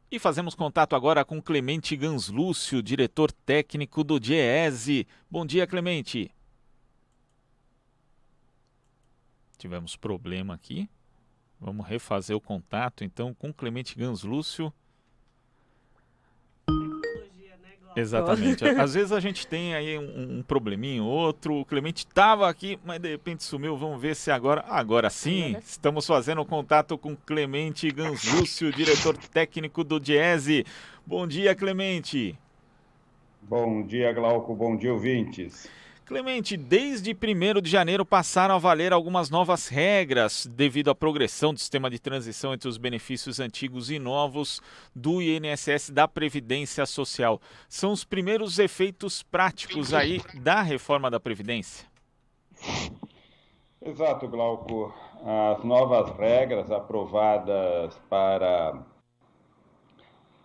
E fazemos contato agora com Clemente Ganslúcio, diretor técnico do DIEESE. Bom dia, Clemente. Tivemos problema aqui. Vamos refazer o contato então com Clemente Ganslúcio. Exatamente. Às vezes a gente tem aí um probleminha ou outro. O Clemente estava aqui, mas de repente sumiu. Vamos ver se agora. Agora sim, estamos fazendo contato com Clemente Ganslúcio, diretor técnico do DIEESE. Bom dia, Clemente. Bom dia, Glauco. Bom dia, ouvintes. Clemente, desde 1º de janeiro passaram a valer algumas novas regras devido à progressão do sistema de transição entre os benefícios antigos e novos do INSS da Previdência Social. São os primeiros efeitos práticos aí da reforma da Previdência. Exato, Glauco. As novas regras aprovadas para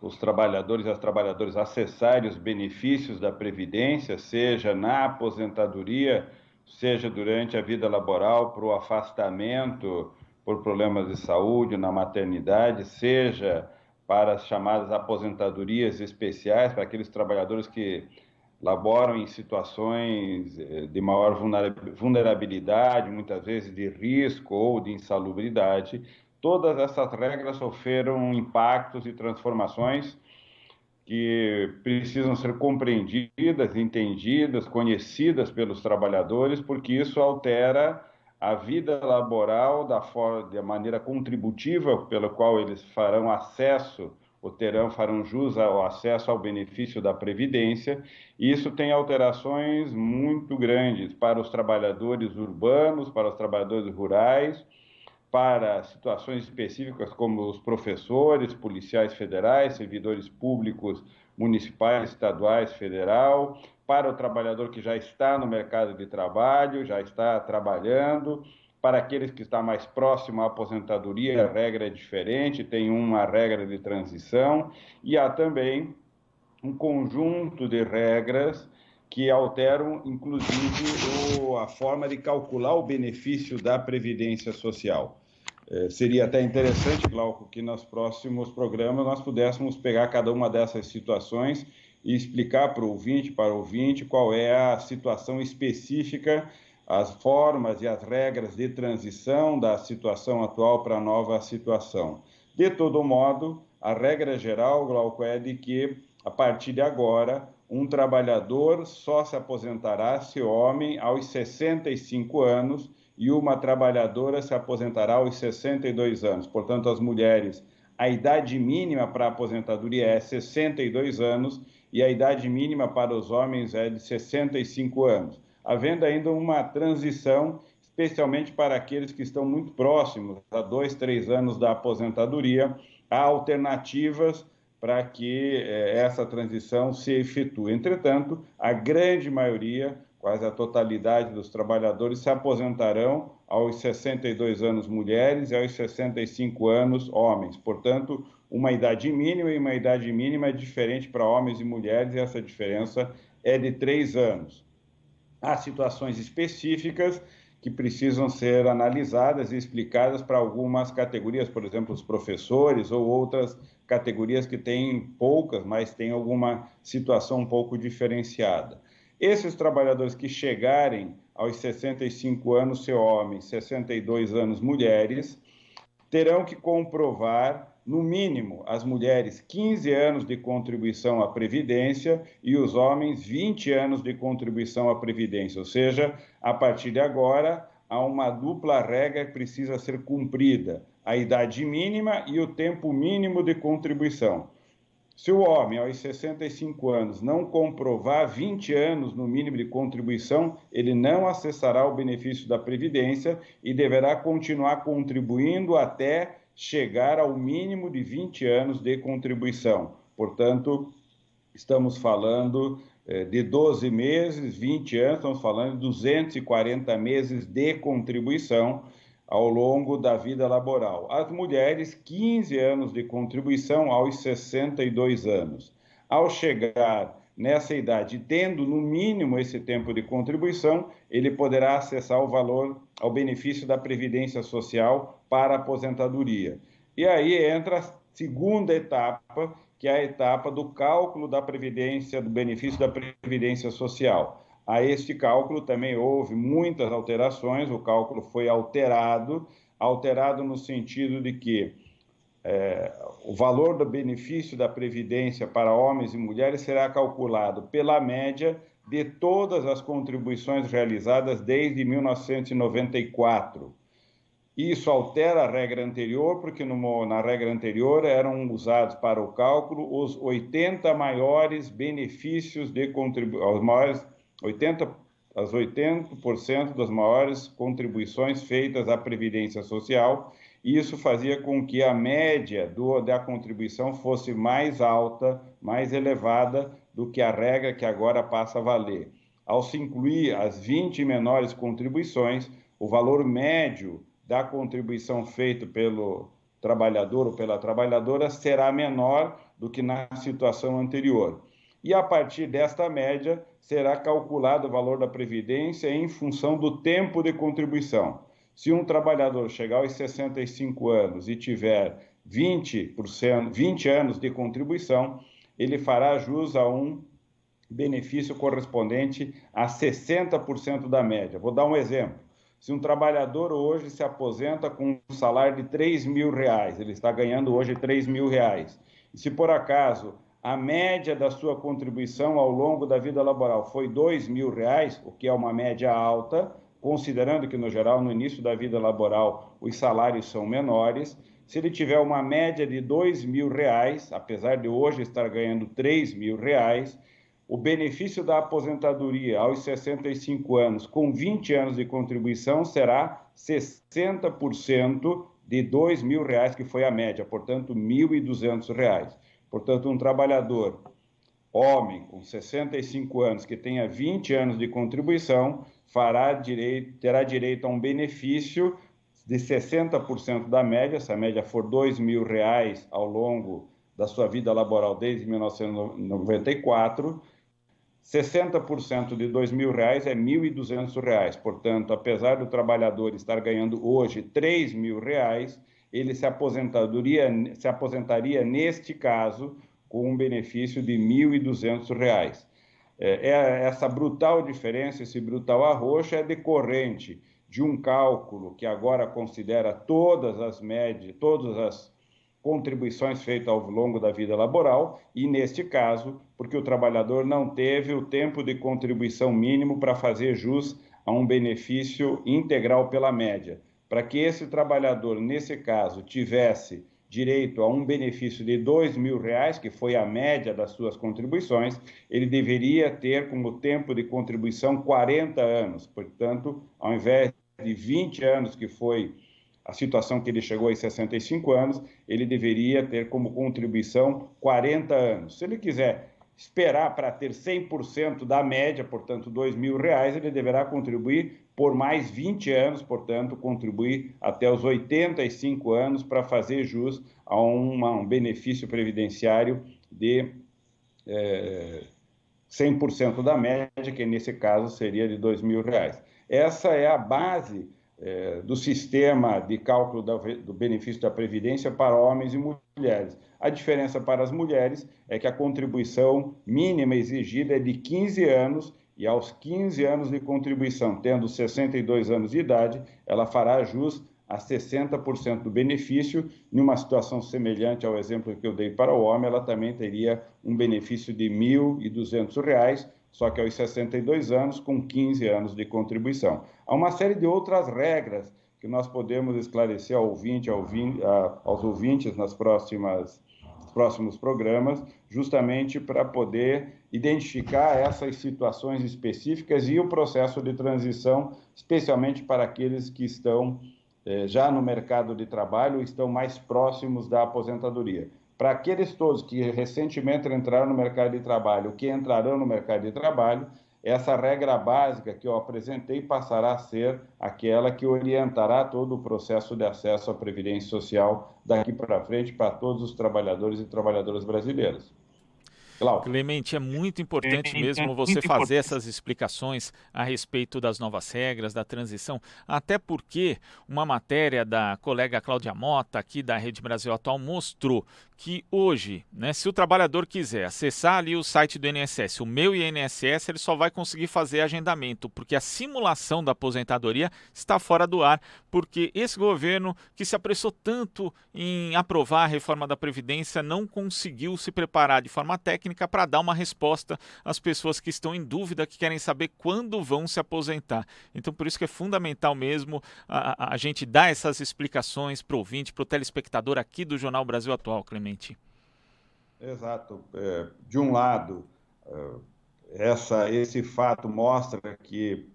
os trabalhadores e as trabalhadoras acessarem os benefícios da Previdência, seja na aposentadoria, seja durante a vida laboral, para o afastamento por problemas de saúde, na maternidade, seja para as chamadas aposentadorias especiais, para aqueles trabalhadores que laboram em situações de maior vulnerabilidade, muitas vezes de risco ou de insalubridade. Todas essas regras sofreram impactos e transformações que precisam ser compreendidas, entendidas, conhecidas pelos trabalhadores, porque isso altera a vida laboral da maneira contributiva pela qual eles farão acesso ou farão jus ao acesso ao benefício da Previdência. E isso tem alterações muito grandes para os trabalhadores urbanos, para os trabalhadores rurais, para situações específicas como os professores, policiais federais, servidores públicos municipais, estaduais, federal, para o trabalhador que já está no mercado de trabalho, já está trabalhando, para aqueles que estão mais próximos à aposentadoria, a regra é diferente, tem uma regra de transição, e há também um conjunto de regras que alteram, inclusive, a forma de calcular o benefício da Previdência Social. Seria até interessante, Glauco, que nos próximos programas nós pudéssemos pegar cada uma dessas situações e explicar para o ouvinte, qual é a situação específica, as formas e as regras de transição da situação atual para a nova situação. De todo modo, a regra geral, Glauco, é de que, a partir de agora, um trabalhador só se aposentará, se homem, aos 65 anos, e uma trabalhadora se aposentará aos 62 anos. Portanto, as mulheres, a idade mínima para a aposentadoria é 62 anos e a idade mínima para os homens é de 65 anos. Havendo ainda uma transição, especialmente para aqueles que estão muito próximos, a 2, 3 anos da aposentadoria, há alternativas para que essa transição se efetue. Entretanto, a grande maioria, quase a totalidade dos trabalhadores, se aposentarão aos 62 anos mulheres e aos 65 anos homens. Portanto, uma idade mínima e uma idade mínima é diferente para homens e mulheres, e essa diferença é de 3 anos. Há situações específicas que precisam ser analisadas e explicadas para algumas categorias, por exemplo, os professores ou outras categorias que têm poucas, mas têm alguma situação um pouco diferenciada. Esses trabalhadores que chegarem aos 65 anos, ser homens, 62 anos, mulheres, terão que comprovar, no mínimo, as mulheres 15 anos de contribuição à Previdência e os homens 20 anos de contribuição à Previdência. Ou seja, a partir de agora, há uma dupla regra que precisa ser cumprida: a idade mínima e o tempo mínimo de contribuição. Se o homem, aos 65 anos, não comprovar 20 anos no mínimo de contribuição, ele não acessará o benefício da Previdência e deverá continuar contribuindo até chegar ao mínimo de 20 anos de contribuição. Portanto, estamos falando de 12 meses, 20 anos, estamos falando de 240 meses de contribuição ao longo da vida laboral. As mulheres, 15 anos de contribuição aos 62 anos. Ao chegar nessa idade, tendo no mínimo esse tempo de contribuição, ele poderá acessar o valor, ao benefício da Previdência Social para a aposentadoria. E aí entra segunda etapa, que é a etapa do cálculo da previdência, do benefício da previdência social. A este cálculo também houve muitas alterações, o cálculo foi alterado no sentido de que o valor do benefício da previdência para homens e mulheres será calculado pela média de todas as contribuições realizadas desde 1994. Isso altera a regra anterior, porque na regra anterior eram usados para o cálculo os 80 maiores benefícios de contribuição, as 80% das maiores contribuições feitas à Previdência Social, e isso fazia com que a média da contribuição fosse mais alta, mais elevada do que a regra que agora passa a valer. Ao se incluir as 20 menores contribuições, o valor médio da contribuição feita pelo trabalhador ou pela trabalhadora será menor do que na situação anterior. E a partir desta média será calculado o valor da previdência em função do tempo de contribuição. Se um trabalhador chegar aos 65 anos e tiver 20 anos de contribuição, ele fará jus a um benefício correspondente a 60% da média. Vou dar um exemplo. Se um trabalhador hoje se aposenta com um salário de R$3.000, ele está ganhando hoje R$3.000. E se por acaso a média da sua contribuição ao longo da vida laboral foi R$2.000, o que é uma média alta, considerando que, no geral, no início da vida laboral, os salários são menores. Se ele tiver uma média de R$2.000, apesar de hoje estar ganhando R$3.000, o benefício da aposentadoria aos 65 anos, com 20 anos de contribuição, será 60% de R$2.000, que foi a média, portanto, R$1.200. Portanto, um trabalhador, homem, com 65 anos, que tenha 20 anos de contribuição, terá direito a um benefício de 60% da média, se a média for R$2.000 ao longo da sua vida laboral desde 1994, 60% de R$2.000 é R$1.200. Portanto, apesar do trabalhador estar ganhando hoje R$3.000, ele se aposentaria neste caso com um benefício de R$1.200. Essa brutal diferença, esse brutal arroxo é decorrente de um cálculo que agora considera todas as contribuições feitas ao longo da vida laboral e, neste caso, porque o trabalhador não teve o tempo de contribuição mínimo para fazer jus a um benefício integral pela média. Para que esse trabalhador, nesse caso, tivesse direito a um benefício de R$2.000, que foi a média das suas contribuições, ele deveria ter como tempo de contribuição 40 anos. Portanto, ao invés de 20 anos, que foi a situação que ele chegou aos 65 anos, ele deveria ter como contribuição 40 anos. Se ele quiser esperar para ter 100% da média, portanto, R$2.000, ele deverá contribuir por mais 20 anos, portanto, contribuir até os 85 anos para fazer jus a um benefício previdenciário de 100% da média, que nesse caso seria de R$2.000. Essa é a base do sistema de cálculo do benefício da Previdência para homens e mulheres. A diferença para as mulheres é que a contribuição mínima exigida é de 15 anos e aos 15 anos de contribuição, tendo 62 anos de idade, ela fará jus a 60% do benefício. Em uma situação semelhante ao exemplo que eu dei para o homem, ela também teria um benefício de R$1.200, só que aos 62 anos, com 15 anos de contribuição. Há uma série de outras regras que nós podemos esclarecer aos ouvintes nos próximos programas, justamente para poder identificar essas situações específicas e o processo de transição, especialmente para aqueles que estão já no mercado de trabalho, estão mais próximos da aposentadoria. Para aqueles todos que recentemente entraram no mercado de trabalho, que entrarão no mercado de trabalho, essa regra básica que eu apresentei passará a ser aquela que orientará todo o processo de acesso à Previdência Social daqui para frente para todos os trabalhadores e trabalhadoras brasileiros. Glauco. Clemente, é muito importante mesmo você fazer essas explicações a respeito das novas regras, da transição, até porque uma matéria da colega Cláudia Mota, aqui da Rede Brasil Atual, mostrou que hoje, né, se o trabalhador quiser acessar ali o site do INSS, o Meu INSS, ele só vai conseguir fazer agendamento, porque a simulação da aposentadoria está fora do ar, porque esse governo que se apressou tanto em aprovar a reforma da Previdência não conseguiu se preparar de forma técnica para dar uma resposta às pessoas que estão em dúvida, que querem saber quando vão se aposentar. Então, por isso que é fundamental mesmo a gente dar essas explicações para o ouvinte, para o telespectador aqui do Jornal Brasil Atual, Clemente. Exato. De um lado, esse fato mostra que,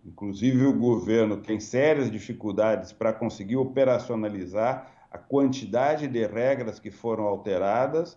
inclusive, o governo tem sérias dificuldades para conseguir operacionalizar a quantidade de regras que foram alteradas,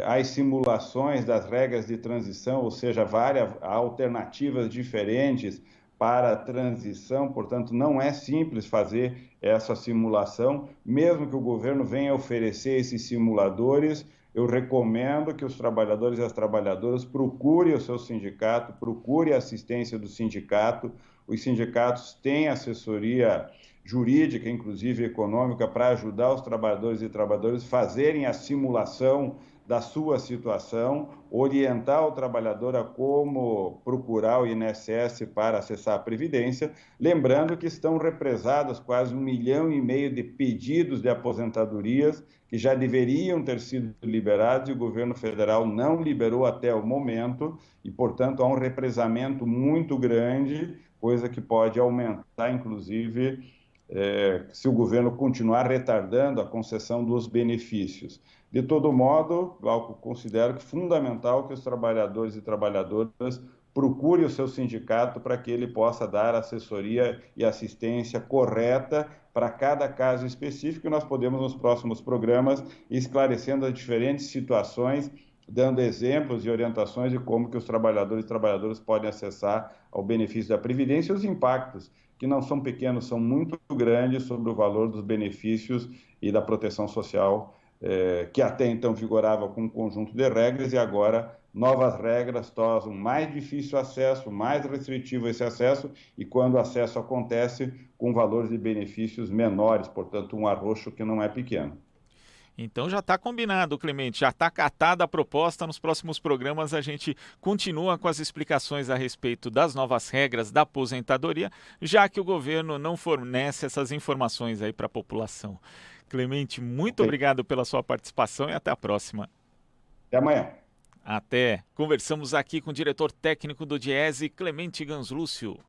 as simulações das regras de transição, ou seja, várias alternativas diferentes para a transição, portanto, não é simples fazer essa simulação, mesmo que o governo venha oferecer esses simuladores. Eu recomendo que os trabalhadores e as trabalhadoras procurem o seu sindicato, procurem a assistência do sindicato. Os sindicatos têm assessoria jurídica, inclusive econômica, para ajudar os trabalhadores e trabalhadoras a fazerem a simulação da sua situação, orientar o trabalhador a como procurar o INSS para acessar a Previdência, lembrando que estão represados quase 1,5 milhão de pedidos de aposentadorias que já deveriam ter sido liberados e o governo federal não liberou até o momento e, portanto, há um represamento muito grande, coisa que pode aumentar, inclusive, se o governo continuar retardando a concessão dos benefícios. De todo modo, Glauco, considero que é fundamental que os trabalhadores e trabalhadoras procurem o seu sindicato para que ele possa dar assessoria e assistência correta para cada caso específico, e nós podemos, nos próximos programas, ir esclarecendo as diferentes situações, dando exemplos e orientações de como que os trabalhadores e trabalhadoras podem acessar ao benefício da Previdência e os impactos, que não são pequenos, são muito grandes sobre o valor dos benefícios e da proteção social, que até então vigorava com um conjunto de regras e agora novas regras tornam mais difícil o acesso, mais restritivo esse acesso e quando o acesso acontece com valores de benefícios menores, portanto um arroxo que não é pequeno. Então já está combinado, Clemente, já está catada a proposta. Nos próximos programas a gente continua com as explicações a respeito das novas regras da aposentadoria, já que o governo não fornece essas informações aí para a população. Clemente, muito obrigado pela sua participação e até a próxima. Até amanhã. Até. Conversamos aqui com o diretor técnico do Diese, Clemente Ganslúcio.